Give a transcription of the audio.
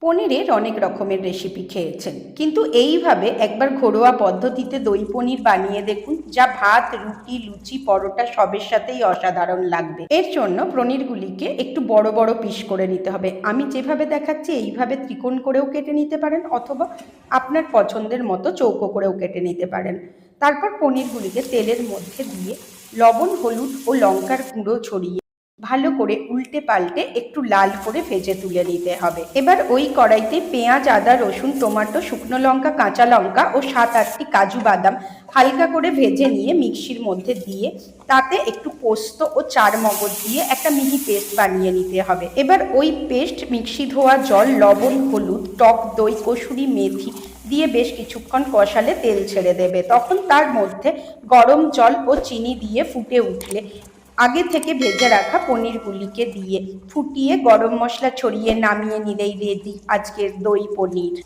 পনিরের অনেক রকমের রেসিপি খেয়েছেন, কিন্তু এইভাবে একবার ঘরোয়া পদ্ধতিতে দই পনির বানিয়ে দেখুন, যা ভাত, রুটি, লুচি, পরোটা সবের সাথেই অসাধারণ লাগবে। এর জন্য পনিরগুলিকে একটু বড় বড় পিস করে নিতে হবে। আমি যেভাবে দেখাচ্ছি এইভাবে ত্রিকোণ করেও কেটে নিতে পারেন, অথবা আপনার পছন্দের মতো চৌকো করেও কেটে নিতে পারেন। তারপর পনিরগুলিকে তেলের মধ্যে দিয়ে লবণ, হলুদ ও লঙ্কার গুঁড়ো ছড়িয়ে ভালো করে উল্টে পাল্টে একটু লাল করে ভেজে তুলে নিতে হবে। এবার ওই কড়াইতে পেঁয়াজ, আদা, রসুন, টমেটো, শুকনো লঙ্কা, কাঁচা লঙ্কা ও 7-8টি কাজু বাদাম হালকা করে ভেজে নিয়ে মিক্সির মধ্যে দিয়ে তাতে একটু পোস্ত ও চারমগজ দিয়ে একটা মিহি পেস্ট বানিয়ে নিতে হবে। এবার ওই পেস্ট, মিক্সি ধোয়া জল, লবণ, হলুদ, টক দই, কসুরি মেথি দিয়ে বেশ কিছুক্ষণ কষালে তেল ছেড়ে দেবে। তখন তার মধ্যে গরম জল ও চিনি দিয়ে ফুটে উঠলে আগে থেকে ভেজে রাখা পনিরগুলিকে দিয়ে ফুটিয়ে গরম মশলা ছড়িয়ে নামিয়ে নিলেই রেডি আজকের দই পনির।